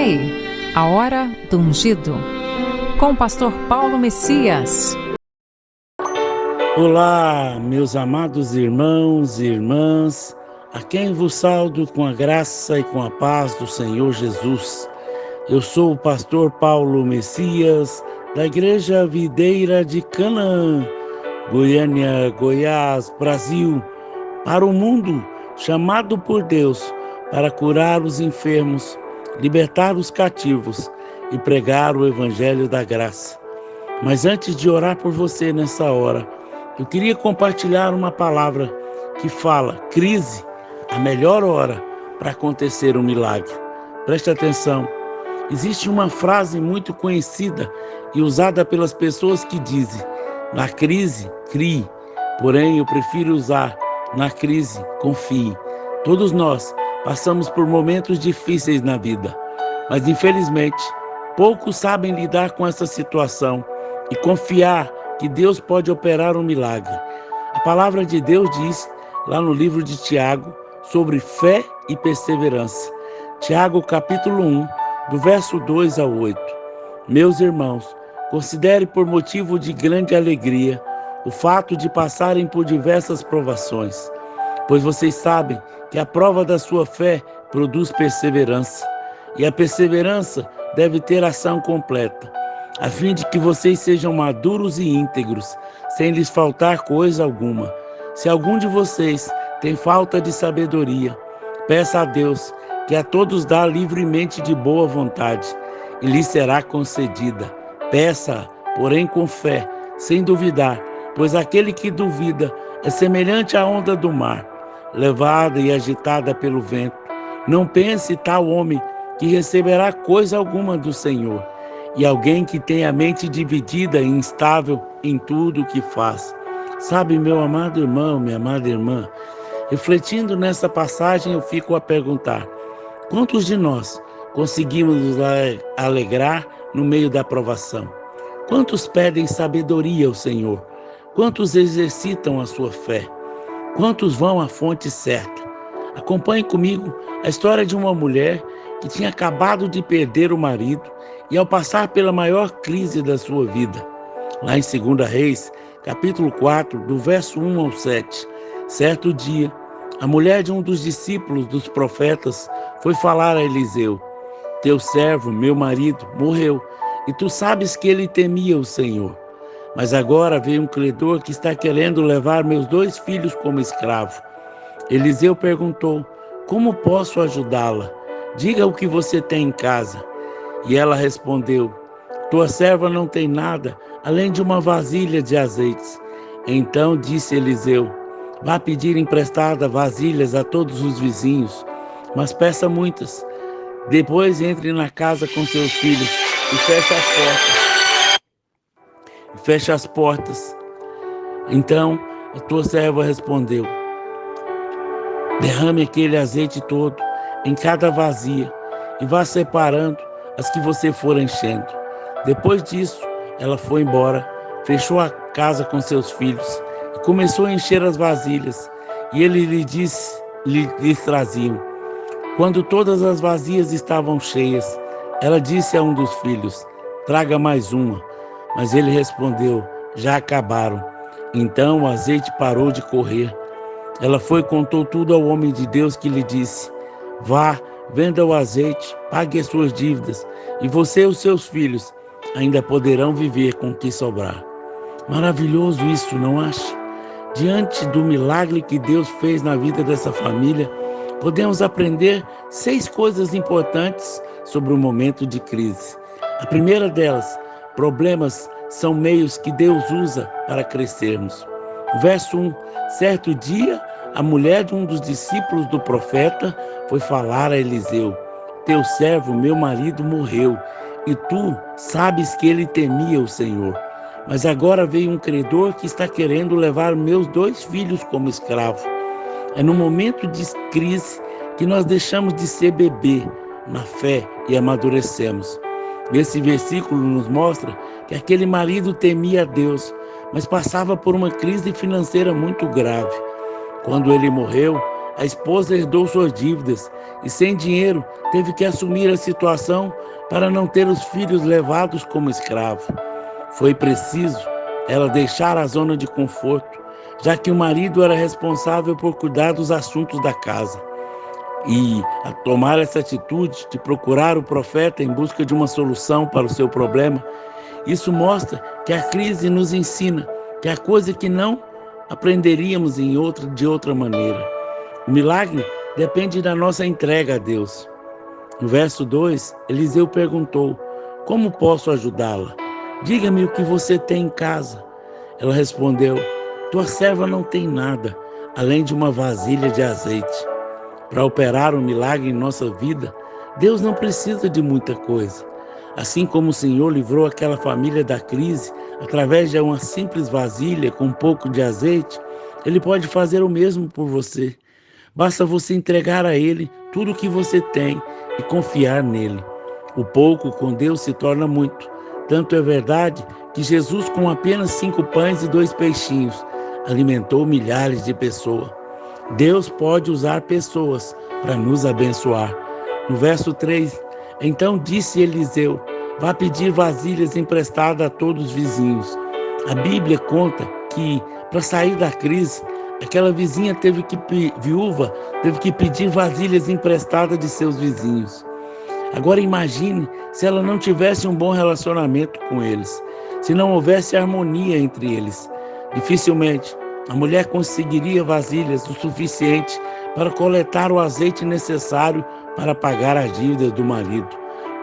aí, a hora do ungido, com o pastor Paulo Messias. Olá, meus amados irmãos e irmãs, a quem vos saúdo com a graça e com a paz do Senhor Jesus. Eu sou o pastor Paulo Messias, da Igreja Videira de Canaã, Goiânia, Goiás, Brasil, para o mundo, chamado por Deus para curar os enfermos, libertar os cativos e pregar o Evangelho da graça. Mas antes de orar por você nessa hora, eu queria compartilhar uma palavra que fala: crise, a melhor hora para acontecer um milagre. Preste atenção. Existe uma frase muito conhecida e usada pelas pessoas que dizem: na crise, crie. Porém, eu prefiro usar: na crise, confie. Todos nós passamos por momentos difíceis na vida, mas infelizmente, poucos sabem lidar com essa situação e confiar que Deus pode operar um milagre. A palavra de Deus diz, lá no livro de Tiago, sobre fé e perseverança. Tiago, capítulo 1, do verso 2 ao 8. Meus irmãos, considere por motivo de grande alegria o fato de passarem por diversas provações, pois vocês sabem que a prova da sua fé produz perseverança, e a perseverança deve ter ação completa, a fim de que vocês sejam maduros e íntegros, sem lhes faltar coisa alguma. Se algum de vocês tem falta de sabedoria, peça a Deus, que a todos dá livremente de boa vontade, e lhe será concedida. Peça-a, porém com fé, sem duvidar, pois aquele que duvida é semelhante à onda do mar, levada e agitada pelo vento. Não pense tal homem que receberá coisa alguma do Senhor, e alguém que tem a mente dividida e instável em tudo o que faz. Sabe, meu amado irmão, minha amada irmã, refletindo nessa passagem, eu fico a perguntar: quantos de nós conseguimos nos alegrar no meio da provação? Quantos pedem sabedoria ao Senhor? Quantos exercitam a sua fé? Quantos vão à fonte certa? Acompanhe comigo a história de uma mulher que tinha acabado de perder o marido e ao passar pela maior crise da sua vida. Lá em 2 Reis, capítulo 4, do verso 1 ao 7, certo dia, a mulher de um dos discípulos dos profetas foi falar a Eliseu: teu servo, meu marido, morreu, e tu sabes que ele temia o Senhor. Mas agora veio um credor que está querendo levar meus 2 filhos como escravo. Eliseu perguntou: como posso ajudá-la? Diga o que você tem em casa. E ela respondeu: tua serva não tem nada, além de uma vasilha de azeites. Então disse Eliseu: vá pedir emprestada vasilhas a todos os vizinhos, mas peça muitas. Depois entre na casa com seus filhos e feche as portas. Então a tua serva respondeu: derrame aquele azeite todo em cada vasilha e vá separando as que você for enchendo. Depois disso, ela foi embora, fechou a casa com seus filhos e começou a encher as vasilhas. E ele lhes traziam. Quando todas as vasilhas estavam cheias, ela disse a um dos filhos: traga mais uma. Mas ele respondeu: já acabaram. Então o azeite parou de correr. Ela foi e contou tudo ao homem de Deus, que lhe disse: vá, venda o azeite, pague as suas dívidas, e você e os seus filhos ainda poderão viver com o que sobrar. Maravilhoso isso, não acha? Diante do milagre que Deus fez na vida dessa família, podemos aprender 6 coisas importantes sobre o momento de crise. A primeira delas: problemas são meios que Deus usa para crescermos. Verso 1: certo dia, a mulher de um dos discípulos do profeta foi falar a Eliseu: teu servo, meu marido, morreu, e tu sabes que ele temia o Senhor. Mas agora veio um credor que está querendo levar meus 2 filhos como escravo. É no momento de crise que nós deixamos de ser bebê na fé e amadurecemos. Esse versículo nos mostra que aquele marido temia a Deus, mas passava por uma crise financeira muito grave. Quando ele morreu, a esposa herdou suas dívidas e, sem dinheiro, teve que assumir a situação para não ter os filhos levados como escravo. Foi preciso ela deixar a zona de conforto, já que o marido era responsável por cuidar dos assuntos da casa. E, a tomar essa atitude de procurar o profeta em busca de uma solução para o seu problema, isso mostra que a crise nos ensina que há coisa que não aprenderíamos de outra maneira. O milagre depende da nossa entrega a Deus. No verso 2, Eliseu perguntou: como posso ajudá-la? Diga-me o que você tem em casa. Ela respondeu: tua serva não tem nada, além de uma vasilha de azeite. Para operar um milagre em nossa vida, Deus não precisa de muita coisa. Assim como o Senhor livrou aquela família da crise através de uma simples vasilha com um pouco de azeite, Ele pode fazer o mesmo por você. Basta você entregar a Ele tudo o que você tem e confiar nele. O pouco com Deus se torna muito. Tanto é verdade que Jesus, com apenas 5 pães e 2 peixinhos, alimentou milhares de pessoas. Deus pode usar pessoas para nos abençoar. No verso 3, então disse Eliseu: vá pedir vasilhas emprestadas a todos os vizinhos. A Bíblia conta que, para sair da crise, aquela viúva teve que pedir vasilhas emprestadas de seus vizinhos. Agora imagine se ela não tivesse um bom relacionamento com eles, se não houvesse harmonia entre eles. Dificilmente a mulher conseguiria vasilhas o suficiente para coletar o azeite necessário para pagar as dívidas do marido.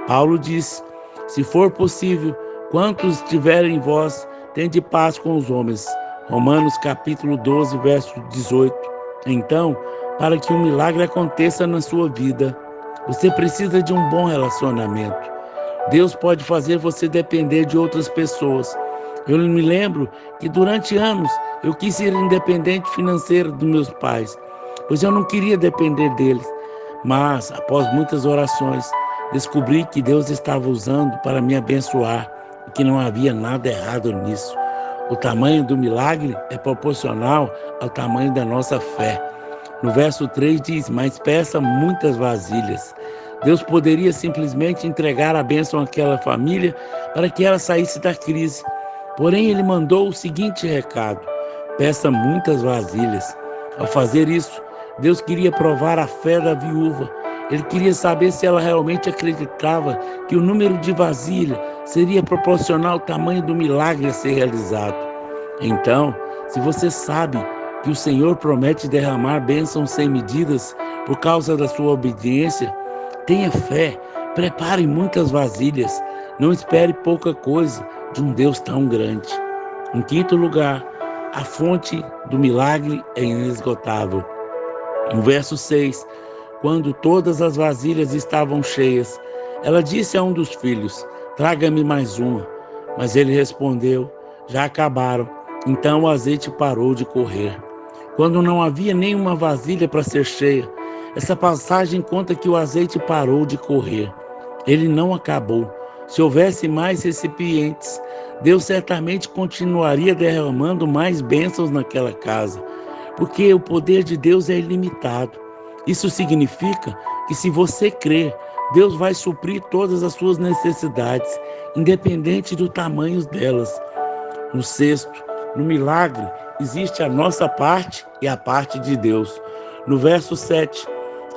Paulo disse: se for possível, quantos estiverem em vós, tende paz com os homens. Romanos capítulo 12, verso 18. Então, para que um milagre aconteça na sua vida, você precisa de um bom relacionamento. Deus pode fazer você depender de outras pessoas. Eu me lembro que durante anos eu quis ser independente financeiro dos meus pais, pois eu não queria depender deles. Mas, após muitas orações, descobri que Deus estava usando para me abençoar e que não havia nada errado nisso. O tamanho do milagre é proporcional ao tamanho da nossa fé. No verso 3 diz: mas peça muitas vasilhas. Deus poderia simplesmente entregar a bênção àquela família para que ela saísse da crise. Porém, Ele mandou o seguinte recado: peça muitas vasilhas. Ao fazer isso, Deus queria provar a fé da viúva. Ele queria saber se ela realmente acreditava que o número de vasilhas seria proporcional ao tamanho do milagre a ser realizado. Então, se você sabe que o Senhor promete derramar bênçãos sem medidas por causa da sua obediência, tenha fé, prepare muitas vasilhas, não espere pouca coisa de um Deus tão grande. Em quinto lugar, a fonte do milagre é inesgotável. No verso 6, quando todas as vasilhas estavam cheias, ela disse a um dos filhos: traga-me mais uma. Mas ele respondeu: já acabaram. Então o azeite parou de correr. Quando não havia nenhuma vasilha para ser cheia, essa passagem conta que o azeite parou de correr. Ele não acabou. Se houvesse mais recipientes, Deus certamente continuaria derramando mais bênçãos naquela casa, porque o poder de Deus é ilimitado. Isso significa que, se você crer, Deus vai suprir todas as suas necessidades, independente do tamanho delas. No sexto, no milagre, existe a nossa parte e a parte de Deus. No verso 7,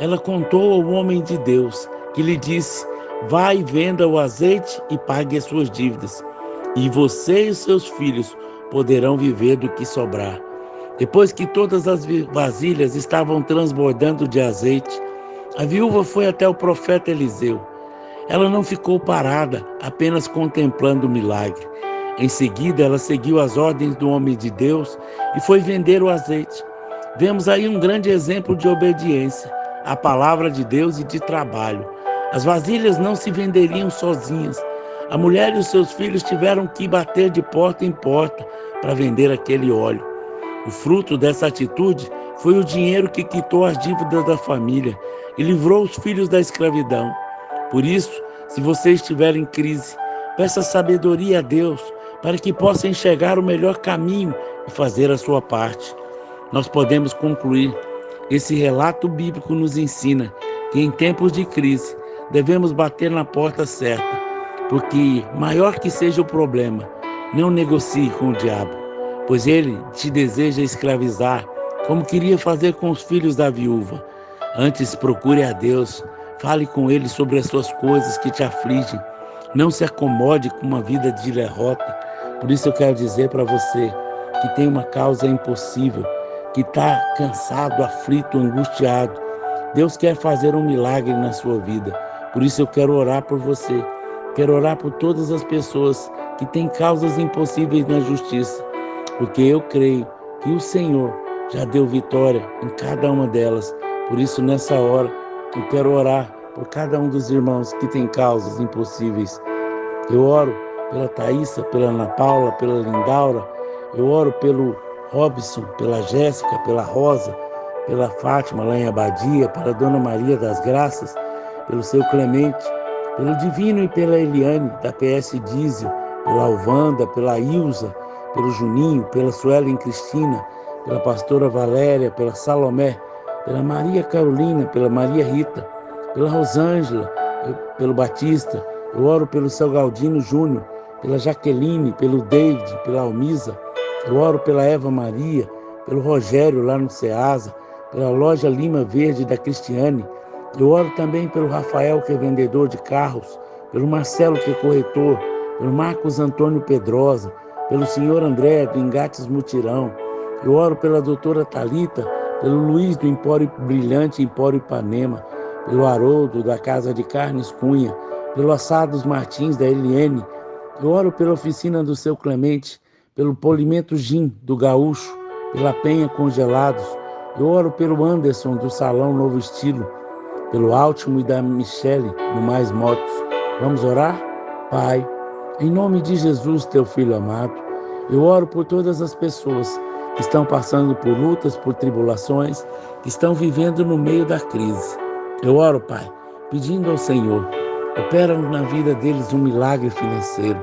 ela contou ao homem de Deus, que lhe disse: vá e venda o azeite e pague as suas dívidas, e você e os seus filhos poderão viver do que sobrar. Depois que todas as vasilhas estavam transbordando de azeite, a viúva foi até o profeta Eliseu. Ela não ficou parada, apenas contemplando o milagre. Em seguida, ela seguiu as ordens do homem de Deus e foi vender o azeite. Vemos aí um grande exemplo de obediência à palavra de Deus e de trabalho. As vasilhas não se venderiam sozinhas. A mulher e os seus filhos tiveram que bater de porta em porta para vender aquele óleo. O fruto dessa atitude foi o dinheiro que quitou as dívidas da família e livrou os filhos da escravidão. Por isso, se você estiver em crise, peça sabedoria a Deus para que possa enxergar o melhor caminho e fazer a sua parte. Nós podemos concluir Esse relato bíblico nos ensina que em tempos de crise devemos bater na porta certa, porque maior que seja o problema, não negocie com o diabo, pois ele te deseja escravizar, como queria fazer com os filhos da viúva. Antes procure a Deus, fale com ele sobre as suas coisas que te afligem. Não se acomode com uma vida de derrota. Por isso eu quero dizer para você que tem uma causa impossível, que está cansado, aflito, angustiado. Deus quer fazer um milagre na sua vida. Por isso eu quero orar por você. Quero orar por todas as pessoas que têm causas impossíveis na justiça, porque eu creio que o Senhor já deu vitória em cada uma delas. Por isso, nessa hora, eu quero orar por cada um dos irmãos que têm causas impossíveis. Eu oro pela Thaísa, pela Ana Paula, pela Lindaura. Eu oro pelo Robson, pela Jéssica, pela Rosa, pela Fátima lá em Abadia, pela Dona Maria das Graças, pelo seu Clemente, pelo Divino e pela Eliane, da PS Diesel, pela Alvanda, pela Ilza, pelo Juninho, pela Suelen Cristina, pela pastora Valéria, pela Salomé, pela Maria Carolina, pela Maria Rita, pela Rosângela, pelo Batista. Eu oro pelo seu Galdino Júnior, pela Jaqueline, pelo David, pela Almisa. Eu oro pela Eva Maria, pelo Rogério lá no Ceasa, pela loja Lima Verde da Cristiane. Eu oro também pelo Rafael, que é vendedor de carros, pelo Marcelo, que é corretor, pelo Marcos Antônio Pedrosa, pelo senhor André, do Engates Mutirão. Eu oro pela doutora Thalita, pelo Luiz, do Empório Brilhante, Empório Ipanema, pelo Haroldo, da Casa de Carnes Cunha, pelo Assados Martins, da Eliene. Eu oro pela oficina do seu Clemente, pelo Polimento Gin, do Gaúcho, pela Penha Congelados. Eu oro pelo Anderson, do Salão Novo Estilo, pelo Altimo e da Michele, do Mais Motos. Vamos orar? Pai, em nome de Jesus, teu Filho amado, eu oro por todas as pessoas que estão passando por lutas, por tribulações, que estão vivendo no meio da crise. Eu oro, Pai, pedindo ao Senhor, opera na vida deles um milagre financeiro.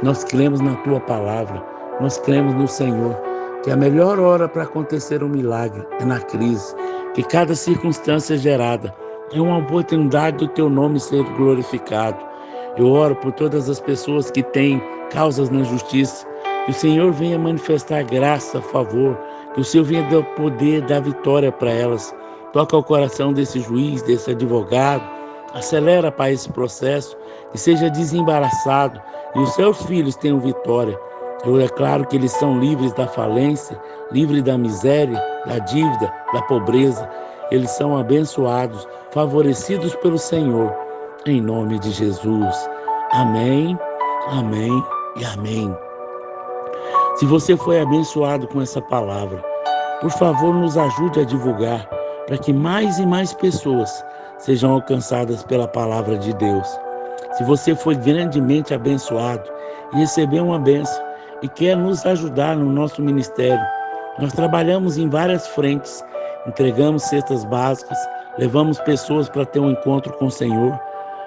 Nós cremos na Tua palavra, nós cremos no Senhor, que a melhor hora para acontecer um milagre é na crise, que cada circunstância gerada é uma oportunidade do Teu nome ser glorificado. Eu oro por todas as pessoas que têm causas na justiça, que o Senhor venha manifestar graça, favor, que o Senhor venha dar poder, dar vitória para elas. Toca o coração desse juiz, desse advogado, acelera, Pai, esse processo, que seja desembaraçado e os seus filhos tenham vitória. Eu declaro que eles são livres da falência, livres da miséria, da dívida, da pobreza. Eles são abençoados, favorecidos pelo Senhor, em nome de Jesus. Amém, amém e amém. Se você foi abençoado com essa palavra, por favor, nos ajude a divulgar, para que mais e mais pessoas sejam alcançadas pela palavra de Deus. Se você foi grandemente abençoado e recebeu uma bênção e quer nos ajudar no nosso ministério, nós trabalhamos em várias frentes, entregamos cestas básicas, levamos pessoas para ter um encontro com o Senhor.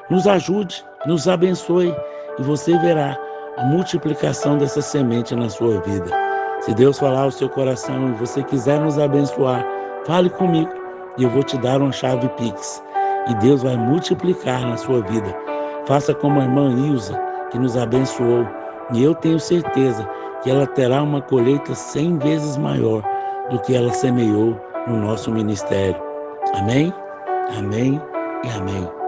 Nos ajude, nos abençoe e você verá a multiplicação dessa semente na sua vida. Se Deus falar ao seu coração e você quiser nos abençoar, fale comigo e eu vou te dar uma chave Pix. E Deus vai multiplicar na sua vida. Faça como a irmã Ilza, que nos abençoou. E eu tenho certeza que ela terá uma colheita 100 vezes maior do que ela semeou no nosso ministério. Amém? Amém e amém.